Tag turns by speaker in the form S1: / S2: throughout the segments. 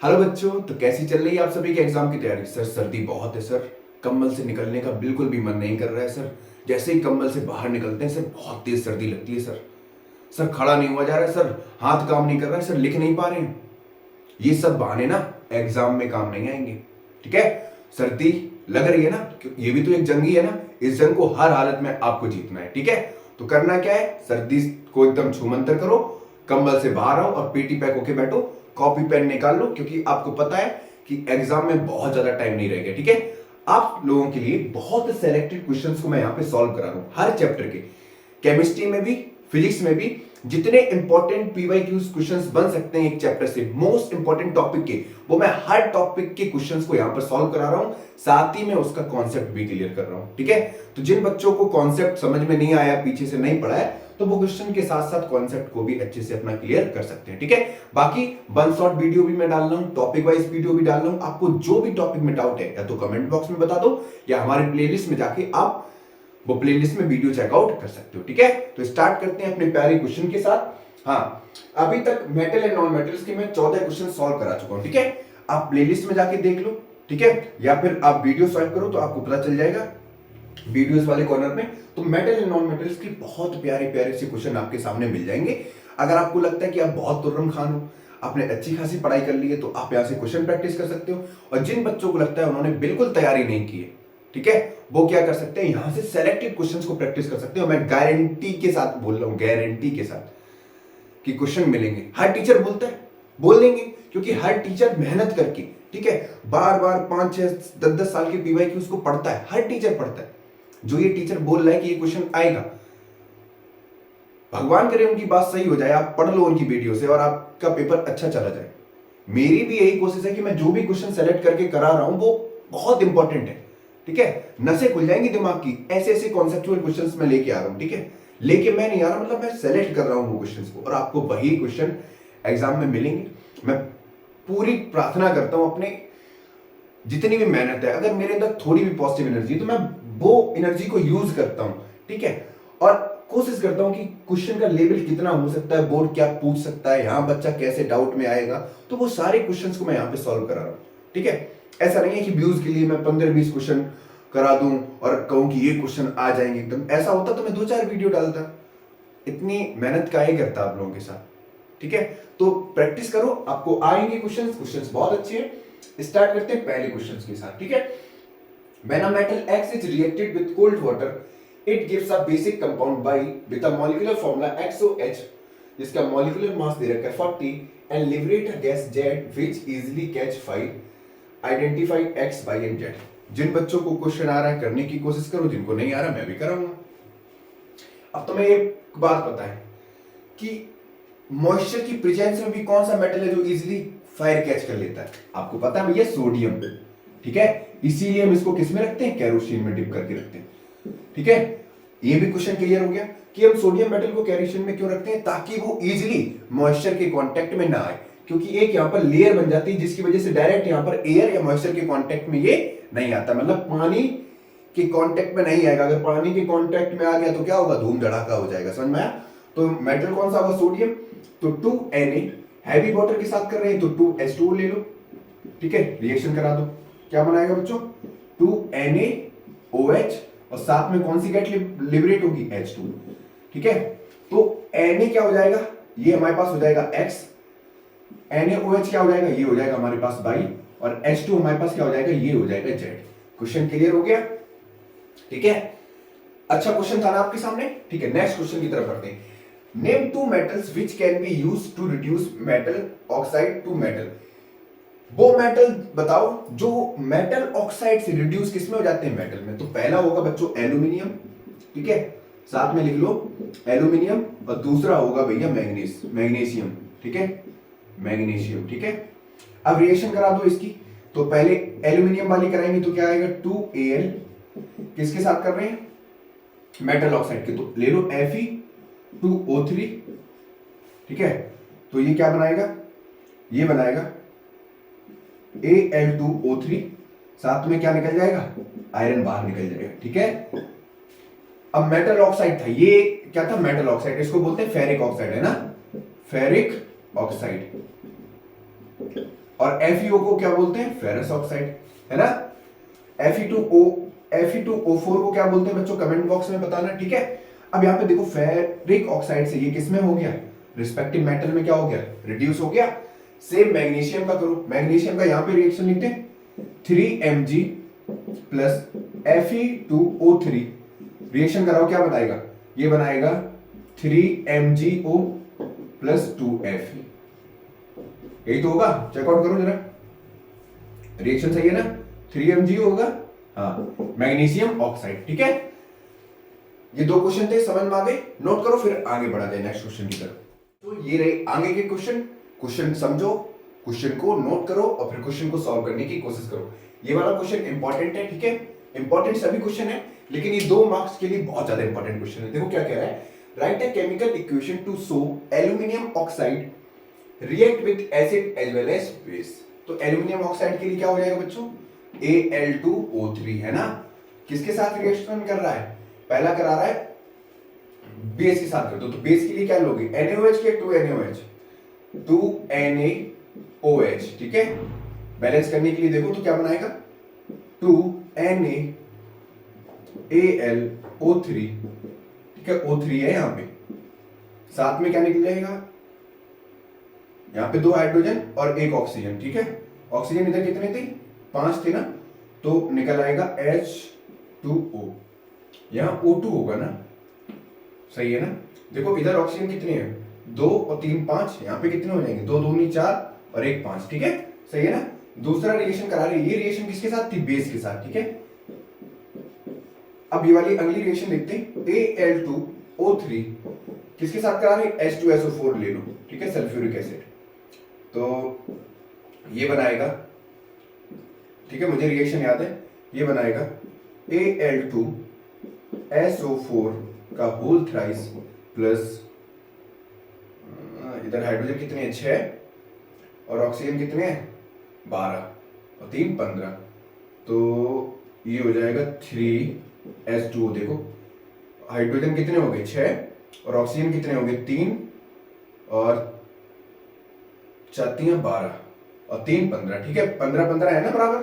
S1: Hello बच्चों, तो कैसी चल रही है आप सभी के एग्जाम की तैयारी। सर सर्दी बहुत है सर, कंबल से निकलने का बिल्कुल भी मन नहीं कर रहा है सर। जैसे ही कंबल से बाहर निकलते हैं सर बहुत तेज सर्दी लगती है सर। सर खड़ा नहीं हुआ जा रहा है सर, हाथ काम नहीं कर रहा है सर, लिख नहीं पा रहे हैं। ये सब बहाने ना एग्जाम में काम नहीं आएंगे। ठीक है, सर्दी लग रही है ना, ये भी तो एक जंग ही है ना। इस जंग को हर हालत में आपको जीतना है। ठीक है, तो करना क्या है, सर्दी को एकदम छूमंतर करो, कंबल से बाहर आओ और पेटी पैक होके बैठो, कॉपी पेन निकाल लो, क्योंकि आपको पता है कि एग्जाम में बहुत ज्यादा टाइम नहीं रहेगा। ठीक है, आप लोगों के लिए बहुत सेलेक्टेड क्वेश्चंस को मैं यहां पे सॉल्व करा रहा हूं, हर चैप्टर के, केमिस्ट्री में भी, फिजिक्स में भी। जितने इंपॉर्टेंट पीवाईक्यूज क्वेश्चंस बन सकते हैं एक चैप्टर से, मोस्ट इंपॉर्टेंट टॉपिक के, वो मैं हर टॉपिक के क्वेश्चंस को यहां पर सॉल्व करा रहा हूं, साथ ही में उसका कॉन्सेप्ट भी क्लियर कर रहा हूं। ठीक है, तो जिन बच्चों को कॉन्सेप्ट समझ में नहीं आया, पीछे से नहीं पढ़ा है, तो वो क्वेश्चन के साथ साथ कॉन्सेप्ट को भी अच्छे से अपना क्लियर कर सकते हैं। ठीक है, बाकी वन शॉट वीडियो भी मैं डाल रहा हूं, टॉपिक वाइज वीडियो भी डाल रहा हूं। आपको जो भी टॉपिक में डाउट है या तो कमेंट बॉक्स में बता दो, या हमारे प्लेलिस्ट में जाके आप वो प्लेलिस्ट में वीडियो चेकआउट कर सकते हो। ठीक है, तो स्टार्ट करते हैं अपने प्यारे क्वेश्चन के साथ। हाँ, अभी तक मेटल एंड नॉन मेटल्स के मैं 14 क्वेश्चन सॉल्व करा चुका हूं। ठीक है, आप प्लेलिस्ट में जाके देख लो। ठीक है, या फिर आप वीडियो स्वाइप करो तो आपको पता चल जाएगा वीडियोस वाले कॉर्नर में। तो मेटल एंड नॉन मेटल्स के बहुत प्यारे प्यारे से क्वेश्चन आपके सामने मिल जाएंगे। अगर आपको लगता है कि आप बहुत तुर्रम खान हो, आपने अच्छी खासी पढ़ाई कर ली है, तो आप यहां से क्वेश्चन प्रैक्टिस कर सकते हो। और जिन बच्चों को लगता है उन्होंने बिल्कुल तैयारी नहीं की है, ठीक है, वो क्या कर सकते हैं, यहां से सेलेक्टेड क्वेश्चंस को प्रैक्टिस कर सकते हो। मैं गारंटी के साथ बोल रहा हूं, गारंटी के साथ, कि क्वेश्चन मिलेंगे। हर टीचर बोलता है, बोल देंगे, क्योंकि हर टीचर मेहनत करके, ठीक है, बार बार 5 6 10 10 साल के पीवाईक्यूज को पढ़ता है, हर टीचर पढ़ता है। जो ये टीचर बोल रहा है कि ये क्वेश्चन आएगा, भगवान करे उनकी बात सही हो जाए, आप पढ़ लो उनकी वीडियो से और आपका पेपर अच्छा चला जाए। मेरी भी यही कोशिश है कि मैं जो भी क्वेश्चन सेलेक्ट करके करा रहा हूं वो बहुत इंपॉर्टेंट है। ठीक है, नसें खुल जाएंगी दिमाग की, ऐसे ऐसे कॉन्सेप्चुअल क्वेश्चंस मैं लेके आ रहा हूं। ठीक है, लेके मैं नहीं आ रहा, मतलब मैं सेलेक्ट कर रहा हूं वो क्वेश्चंस को, और आपको वही क्वेश्चन एग्जाम में मिलेंगे। मैं पूरी प्रार्थना करता हूं, अपने जितनी भी मेहनत है, अगर मेरे अंदर थोड़ी भी पॉजिटिव एनर्जी तो मैं वो एनर्जी को यूज करता हूं। ठीक है, और कोशिश करता हूं कि क्वेश्चन का लेवल कितना हो सकता है, बोर्ड क्या पूछ सकता है, यहां बच्चा कैसे डाउट में आएगा, तो वो सारे क्वेश्चंस को मैं यहां पे सॉल्व करा रहा हूं। ठीक है, ऐसा नहीं है कि व्यूज के लिए मैं 15 20 क्वेश्चन करा दूं और कहूं कि ये क्वेश्चन आ जाएंगे एकदम। ऐसा होता तो मैं 2 4 वीडियो डालता, इतनी मेहनत का ही करता आप लोगों के साथ। ठीक है, तो प्रैक्टिस करो, आपको आएंगे क्वेश्चंस, क्वेश्चंस बहुत अच्छे हैं। स्टार्ट करते हैं पहले क्वेश्चंस के साथ। ठीक है, when a metal X is reacted with cold water, it gives a basic compound by with a molecular formula XOH, जिसका molecular mass दे रखा है 40, and liberate a gas Z which easily catch fire. Identify X, Y and Z. जिन बच्चों को question आ रहा है करने की कोशिश करो, जिनको नहीं आ रहा मैं भी कराऊंगा। अब तुम्हें एक बात पता है कि मॉइस्चर की प्रेजेंस में भी कौन सा मेटल है जो इजीली फायर कैच कर लेता है? आपको पता है भैया, सोडियम। ठीक है, इसीलिए हम इसको किस में रखते हैं, केरोसिन में डिप करके रखते हैं। ठीक है, ये भी क्वेश्चन क्लियर हो गया कि हम सोडियम मेटल को केरोसिन में क्यों रखते हैं, ताकि वो इजीली मॉइस्चर के कांटेक्ट में ना आए, क्योंकि एक यहां पर लेयर बन जाती है जिसकी वजह से डायरेक्ट यहां पर एयर या मॉइस्चर के कांटेक्ट में ये नहीं आता, मतलब पानी के कांटेक्ट में नहीं आएगा। अगर पानी के कांटेक्ट में आ गया तो क्या होगा, धूम धड़ाका हो जाएगा। समझ में आया? तो मेटल कौन सा होगा, सोडियम। तो 2Na, हैवी वाटर के साथ कर रहे हैं तो 2H2O ले लो। ठीक है, रिएक्शन करा दो, क्या बनाएगा बच्चों, 2NaOH, और साथ में कौन सी गैस लिबरेट होगी, H2। ठीक है, तो Na क्या हो जाएगा, ये हमारे पास हो जाएगा X, NaOH क्या हो जाएगा, ये हो जाएगा हमारे पास Y, और H2 हमारे पास क्या हो जाएगा, ये हो जाएगा Z। क्वेश्चन क्लियर हो गया? ठीक है, अच्छा क्वेश्चन था ना आपके सामने। ठीक है, नेक्स्ट क्वेश्चन की तरफ बढ़ते हैं। Name 2 metals which can be used to reduce metal oxide to metal. वो मेटल बताओ जो मेटल ऑक्साइड से रिड्यूस किस में हो जाते हैं, मेटल में। तो पहला होगा बच्चों एल्यूमिनियम, ठीक है, साथ में लिख लो एल्यूमिनियम, और दूसरा होगा भैया मैग्नीशियम। ठीक है, मैग्नीशियम। ठीक है, अब रिएक्शन करा दो इसकी। तो पहले एल्यूमिनियम वाली कराएंगे तो क्या आएगा, 2Al, किसके साथ कर रहे हैं, मेटल ऑक्साइड के, तो ले लो Fe2O3। ठीक है, तो ये क्या बनाएगा, ये बनाएगा Al2O3, साथ में क्या निकल जाएगा, आयरन बाहर निकल जाएगा। ठीक है, अब मेटल ऑक्साइड था, ये क्या था, मेटल ऑक्साइड, इसको बोलते हैं फेरिक ऑक्साइड, है ना, फेरिक ऑक्साइड। और FeO को क्या बोलते हैं? फेरस ऑक्साइड, है ना। Fe2O4 को क्या बोलते हैं बच्चों? कमेंट बॉक्स में बताना, ठीक है। अब यहाँ पे देखो फेरिक ऑक्साइड से ये किसमें हो गया? रिस्पेक्टिव मेटल में क्या हो गया? रिड्यूस हो गया। सेम मैग्नीशियम का करो, मैग्नीशियम का यहाँ पे रिएक्शन लिखते हैं 3Mg प्लस Fe2O3, रिएक्शन कराओ, क्या बताएगा? ये बनाएगा 3MgO प्लस 2Fe, यही तो होगा। चेकआउट करो जरा, रिएक्शन सही है ना? 3MgO होगा, हाँ, मैग्नीशियम ऑक्साइड, ठीक है। ये दो क्वेश्चन थे, समझ में आ गए? नोट करो, फिर आगे बढ़ा जाए नेक्स्ट क्वेश्चन की तरफ। तो ये रहे आगे के क्वेश्चन, क्वेश्चन समझो, क्वेश्चन को नोट करो और फिर क्वेश्चन को सॉल्व करने की कोशिश करो। ये वाला क्वेश्चन इंपॉर्टेंट है, ठीक है। इंपॉर्टेंट सभी क्वेश्चन है, लेकिन ये 2 मार्क्स के लिए बहुत ज्यादा इंपॉर्टेंट क्वेश्चन है। देखो क्या कह रहा है, write a chemical equation to show aluminium oxide react with acid as well as base. तो एल्यूमिनियम ऑक्साइड के लिए क्या हो जाएगा बच्चों? Al2O3, है ना। किसके साथ रिएक्शन कर रहा है? पहला करा रहा है बेस के साथ कर दो, तो बेस के लिए क्या लोगे? NaOH के 2NaOH, 2NaOH, ठीक है। बैलेंस करने के लिए देखो तो क्या बनाएगा? 2NaAlO3, ठीक है। O3 है यहाँ पे, साथ में क्या निकल जाएगा? यहाँ पे 2 हाइड्रोजन और 1 ऑक्सीजन, ठीक है। ऑक्सीजन इधर कितने थे? 5 थे ना, तो निकल आएगा H2O, यहाँ O2 होगा ना, सही है ना। देखो इधर ऑक्सीजन कितने हैं? 2 और 3 5, यहाँ पे कितने हो जाएंगे? 2 2 4 और 1 5, ठीक है, सही है ना। दूसरा रिएक्शन करा रहे हैं, ये रिएक्शन किसके साथ थी? बेस के साथ, ठीक है। अब ये वाली अगली रिएक्शन देखते हैं, Al2O3 किसके साथ करा रहे हैं? H2SO4 ले लो, ठीक है, सल्फ्यूरिक एसिड। तो ये बनाएगा, ठीक है, मुझे रिएक्शन याद है, ये बनाएगा Al2SO4 का होल थ्राइस प्लस, इधर हाइड्रोजन कितने हैं? 6 और ऑक्सीजन कितने हैं? 12 और 3 15, तो ये हो जाएगा 3H2O। देखो हाइड्रोजन कितने हो गए? 6 और ऑक्सीजन कितने हो गए? 3 और 4 3 12 और 3 15, ठीक है, 15 15 है ना बराबर।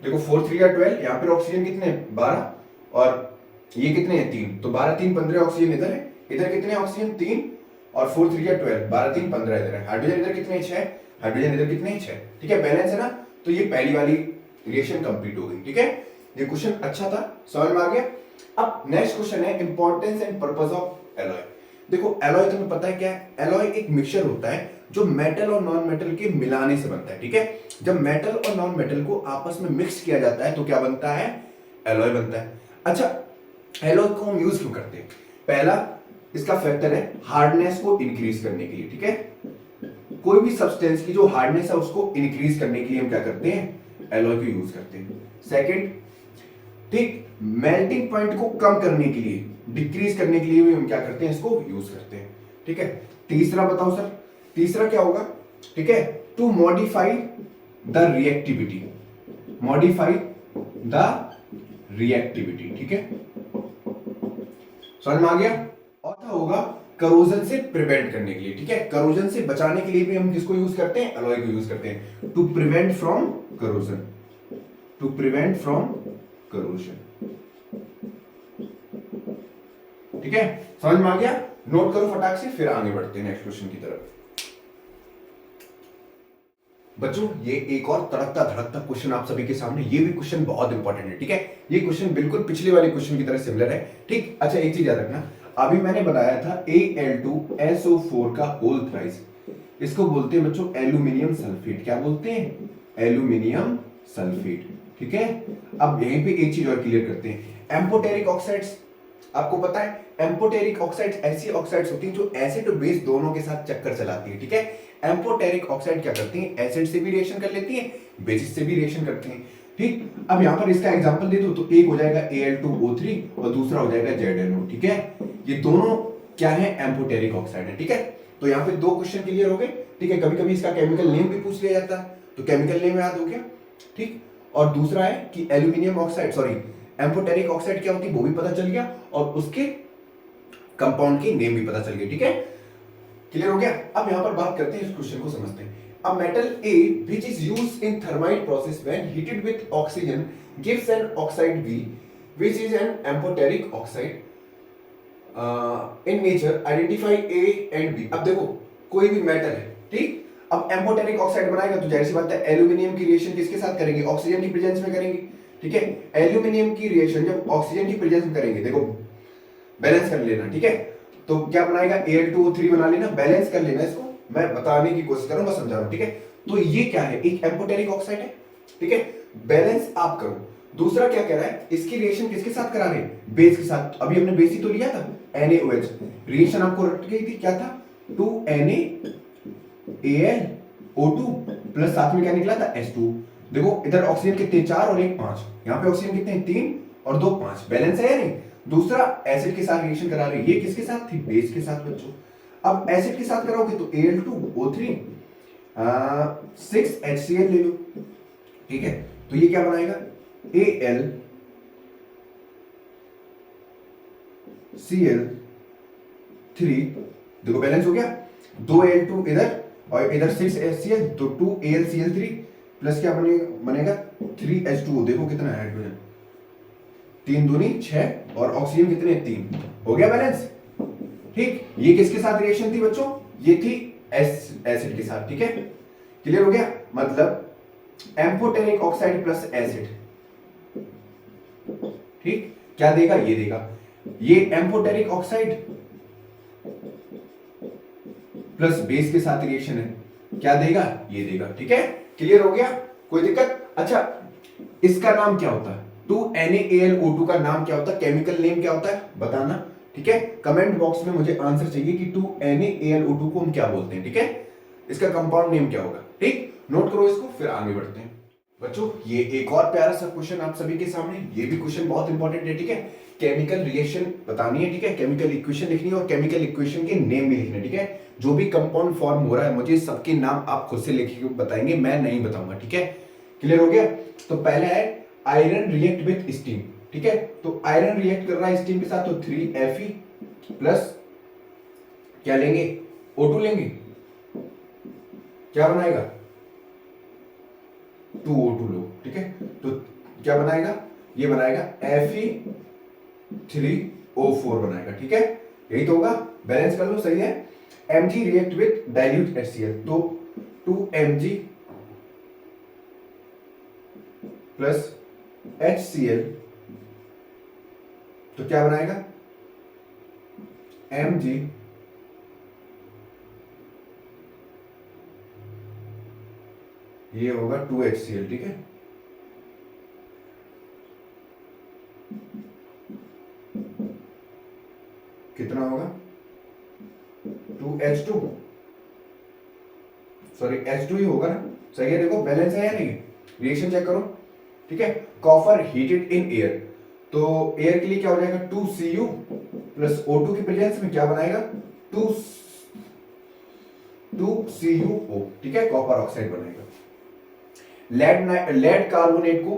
S1: देखो 4 3 12, यहाँ पे ऑक्सीजन कितने? 12 और ये कितने हैं? 3, तो 12 3 15 ऑक्सीजन इधर है, इधर कितने ऑक्सीजन? 3 और 4 3 12, 12 3 15 इधर है। हाइड्रोजन इधर कितने? 6, हाइड्रोजन इधर कितने? 6, ठीक है, बैलेंस है ना। तो ये पहली वाली रिएक्शन कंप्लीट हो गई, ठीक है। ये क्वेश्चन अच्छा था, समझ में आ गया। अब नेक्स्ट क्वेश्चन है importance and purpose of alloy. देखो एलॉय तुम्हें पता है क्या है? एलॉय एक मिक्सचर होता है जो मेटल और नॉन मेटल के मिलाने से बनता है, ठीक है। जब मेटल और नॉन मेटल को आपस में मिक्स किया जाता है तो क्या बनता है? एलॉय बनता है। अच्छा, एलॉय को हम यूज क्यों करते हैं? पहला इसका फैक्टर है हार्डनेस को इंक्रीज करने के लिए, ठीक है। कोई भी सब्सटेंस की जो हार्डनेस है उसको इंक्रीज करने के लिए हम क्या करते हैं? एलॉय को यूज करते हैं। सेकंड, ठीक, मेल्टिंग पॉइंट को कम करने के लिए, डिक्रीज करने के लिए भी हम क्या करते हैं? इसको यूज करते हैं, ठीक है। तीसरा बताओ सर, तीसरा क्या होगा? ठीक है, to modify the reactivity, modify the reactivity, ठीक है, समझ में आ गया। और होगा करोजन से प्रिवेंट करने के लिए, ठीक है, करोजन से बचाने के लिए भी हम किसको यूज करते हैं? एलॉय को यूज करते हैं, to prevent from corrosion, to prevent from corrosion, ठीक है, समझ में आ गया। नोट करो फटाक से, फिर आगे बढ़ते हैं नेक्स्ट क्वेश्चन की तरफ। बच्चों ये एक और तड़कता धड़कता क्वेश्चन आप सभी के सामने, ये भी क्वेश्चन बहुत इंपॉर्टेंट है, ठीक है। ये क्वेश्चन बिल्कुल पिछले वाले क्वेश्चन की तरह सिमिलर है, ठीक। अच्छा एक चीज याद रखना, अभी मैंने बताया था Al2SO4 का होल थ्राइस, इसको बोलते हैं बच्चों एल्यूमिनियम सल्फेट। क्या बोलते हैं? एल्यूमिनियम सल्फेट, ठीक है। अब यहीं पे एक चीज और क्लियर करते हैं, एम्फोटेरिक ऑक्साइड्स, आपको पता है एम्फोटेरिक ऑक्साइड्स ऐसी ऑक्साइड्स होती हैं जो एसिड और बेस दोनों के साथ चक्कर चलाती है, ठीक है। एम्फोटेरिक ऑक्साइड क्या करती हैं? एसिड से भी रिएक्शन कर लेती हैं, बेसिस से भी रिएक्शन करती हैं, ठीक। अब यहां पर इसका एग्जांपल दे दो तो एक हो जाएगा Al2O3 और दूसरा हो जाएगा ZnO, ठीक है। ये दोनों क्या है? एम्फोटेरिक ऑक्साइड है, ठीक है। तो यहाँ पे 2 क्वेश्चन क्लियर हो गए, ठीक है। कभी कभी इसका केमिकल नेम भी पूछ लिया जाता है, तो केमिकल नेम याद हो गया, ठीक। और दूसरा है कि aluminium oxide, sorry amphoteric oxide क्या होती है वो भी पता चल गया, और उसके कंपाउंड की नेम भी पता चल गई, ठीक है, क्लियर हो गया। अब यहां पर बात करते हैं, इस क्वेश्चन को समझते हैं। A metal A which is used in thermite process when heated with oxygen gives an oxide B which is an amphoteric oxide. In nature identify A and B. अब देखो कोई भी मेटल है, ठीक, अब एम्फोटेरिक ऑक्साइड बनाएगा तो जाहिर सी बात है एल्यूमिनियम की रिएक्शन किसके साथ करेंगे, ऑक्सीजन की प्रेजेंस में करेंगे, ठीक है। एल्यूमिनियम की रिएक्शन जब ऑक्सीजन की प्रेजेंस में करेंगे, देखो बैलेंस कर लेना, ठीक है, तो क्या बनाएगा Al2O3 बना लेना, बैलेंस कर लेना, इसको मैं बताने की कोशिश कर रहा हूं, बस समझा रहा हूं, ठीक है। तो ये क्या है, एक एम्फोटेरिक ऑक्साइड है, ठीक है, बैलेंस आप करो। दूसरा क्या कह रहा है, इसकी रिएक्शन किसके साथ करा रहे हैं, बेस के साथ। अभी हमने बेस ही तो लिया था NaOH, रिएक्शन आपको रट गई थी, क्या था 2NaAlO2 प्लस साथ में क्या निकला था H2। देखो इधर ऑक्सीजन कितने 4 और 1 5, यहाँ पे ऑक्सीजन कितने 3 और 2 5, बैलेंस है या नहीं। दूसरा एसिड के साथ रिएक्शन करा रहे हैं, ये किसके साथ थी, बेस के साथ बच्चों। अब एसिड के साथ कराओगे तो Al2O3 6HCl ले लो, ठीक है, तो ये क्या बनाएगा AlCl3, देखो बैलेंस हो गया, 2Al2 इधर और इधर 6HCl, तो 2AlCl3 प्लस क्या बनेगा 3H2O, देखो कितना है हाइड्रोजन, 3 दूनी 6 और ऑक्सीजन कितने 3, हो गया बैलेंस, ठीक। ये किसके साथ रिएक्शन थी बच्चों, ये थी एसिड के साथ, ठीक है, क्लियर हो गया। मतलब एम्फोटेरिक ऑक्साइड प्लस एसिड, ठीक, क्या देगा, ये देगा, ये एम्फोटेरिक ऑक्साइड प्लस बेस के साथ रिएक्शन है, क्या देगा, ये देगा, ठीक है, क्लियर हो गया, कोई दिक्कत। अच्छा इसका नाम क्या होता है, 2NaAlO2 का नाम क्या होता है, केमिकल नेम क्या होता है बताना, ठीक है, कमेंट बॉक्स में मुझे आंसर चाहिए कि 2NaAlO2 को हम क्या बोलते हैं, ठीक है, इसका कंपाउंड नेम क्या होगा, ठीक, नोट करो इसको, फिर आगे बढ़ते हैं। बच्चों ये एक और प्यारा सा क्वेश्चन आप सभी के सामने, ये भी क्वेश्चन बहुत इंपॉर्टेंट है, ठीक है, केमिकल रिएक्शन बतानी है, ठीक है, केमिकल इक्वेशन लिखनी है और केमिकल इक्वेशन के नेम भी लिखने, ठीक है, जो भी कंपाउंड फॉर्म हो रहा है मुझे सबके नाम आप खुद से लिख के बताएंगे, मैं नहीं बताऊंगा, ठीक है, क्लियर हो गया। तो पहला है आयरन रिएक्ट विथ स्टीम, ठीक है, तो आयरन रिएक्ट कर रहा है स्टीम के साथ, तो 3Fe प्लस क्या लेंगे O2 लेंगे, क्या बनाएगा 2O2 लो, ठीक है, तो क्या बनाएगा, ये बनाएगा Fe3O4 बनाएगा, ठीक है, यही तो होगा, बैलेंस कर लो, सही है। Mg react with dilute HCl, तो 2Mg प्लस HCl, तो क्या बनाएगा Mg ये होगा 2HCl, ठीक है, कितना होगा 2H2, सॉरी H2 ही होगा ना, सही है, देखो बैलेंस है या नहीं, रिएक्शन चेक करो, ठीक है। कॉपर हीटेड इन एयर, तो एयर के लिए क्या हो जाएगा 2Cu प्लस O2 की प्रेजेंस में क्या बनाएगा 2CuO, ठीक है, कॉपर ऑक्साइड बनेगा। लेड कार्बोनेट को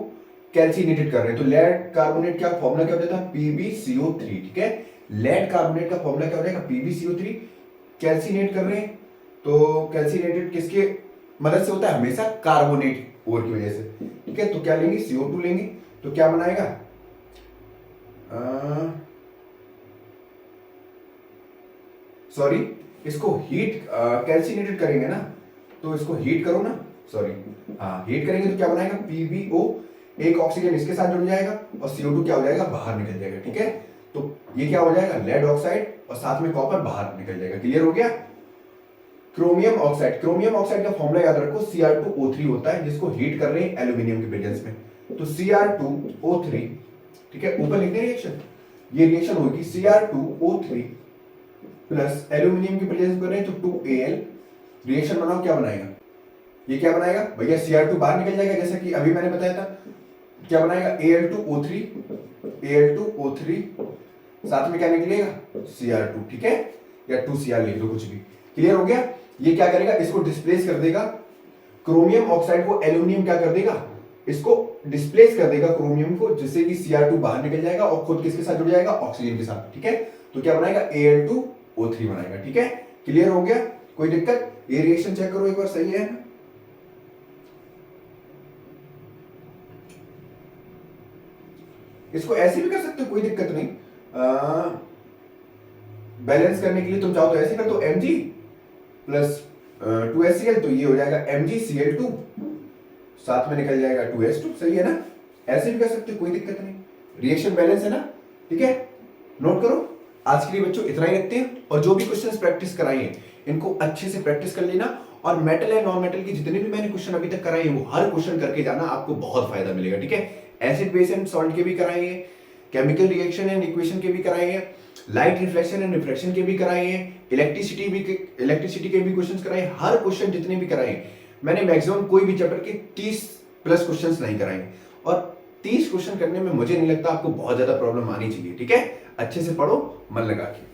S1: कैल्सिनेटेड कर रहे हैं, तो लेड कार्बोनेट का फॉर्मूला क्या हो जाता है PbCO3, ठीक है, लेड कार्बोनेट का फॉर्मूला क्या हो जाएगा PbCO3, कैल्सिनेट कर रहे हैं, तो कैल्सिनेटेड किसके मदद से होता है, हमेशा कार्बोनेट ओर की वजह से, ठीक है, तो क्या लेंगे CO2 लेंगे, तो क्या बनाएगा सॉरी इसको हीट कैल्सिनेटेड करेंगे ना, तो इसको हीट करो ना, सॉरी हाँ हीट करेंगे तो क्या बनाएगा PbO, एक ऑक्सीजन इसके साथ जुड़ जाएगा और CO2 क्या हो जाएगा बाहर निकल जाएगा, ठीक है, तो ये क्या हो जाएगा लेड ऑक्साइड और साथ में कॉपर बाहर निकल जाएगा, क्लियर हो गया। क्रोमियम ऑक्साइड, क्रोमियम ऑक्साइड का फॉर्मूला याद रखो Cr2O3 होता है, जिसको हीट कर रहे हैं एल्यूमिनियम की प्रेजेंस में, तो Cr2O3, ठीक है, ऊपर लिखते हैं रिएक्शन, ये रिएक्शन होगी Cr2O3 प्लस एल्यूमिनियम की प्रेजेंस कर रहे हैं तो 2Al, रिएक्शन बनाओ क्या बनाएगा, ये क्या बनाएगा भैया Cr2 बाहर निकल जाएगा, जैसा कि अभी मैंने बताया था, क्या बनाएगा Al2O3 साथ में क्या निकलेगा Cr2, ठीक है, या 2Cr लिख दो कुछ भी, क्लियर हो गया। ये क्या करेगा इसको डिस्प्लेस कर देगा, क्रोमियम ऑक्साइड को एल्यूमिनियम क्या कर देगा, इसको डिस्प्लेस कर देगा क्रोमियम को, जिससे कि Cr2 बाहर निकल जाएगा और खुद किसके साथ जुड़ जाएगा ऑक्सीजन के साथ, ठीक है, तो क्या बनाएगा Al2O3 बनाएगा, ठीक है, क्लियर हो गया, कोई दिक्कत। ये रिएक्शन चेक करो एक बार, सही है इसको ऐसे भी कर सकते हो, कोई दिक्कत नहीं। बैलेंस करने के लिए तुम चाहो तो ऐसे कर दो, Mg प्लस 2HCl, तो ये हो जाएगा MgCl2, साथ में निकल जाएगा 2H2। सही है ना? ऐसे भी कर सकते हो, कोई दिक्कत नहीं। रिएक्शन बैलेंस है ना? ठीक है, नोट करो। आज के लिए बच्चों इतना ही रखते हैं, और जो भी क्वेश्चंस प्रैक्टिस कराए हैं इनको अच्छे से प्रैक्टिस कर लेना, और मेटल एंड नॉन मेटल की जितने भी मैंने क्वेश्चन अभी तक कराए हैं वो हर क्वेश्चन करके जाना, आपको बहुत फायदा मिलेगा। ठीक है, एसिड बेस एंड सॉल्ट के भी कराए हैं, केमिकल रिएक्शन एंड इक्वेशन के भी कराए हैं, लाइट रिफ्लेक्शन एंड रिफ्रैक्शन के भी कराए हैं, इलेक्ट्रिसिटी के भी क्वेश्चंस कराए हैं। हर क्वेश्चन जितने भी कराए हैं मैंने मैक्सिमम कोई भी चैप्टर के 30 प्लस क्वेश्चंस नहीं कराए, और 30 क्वेश्चन करने में मुझे नहीं लगता आपको बहुत ज्यादा प्रॉब्लम आनी चाहिए। ठीक है, अच्छे से पढ़ो, मन लगा के।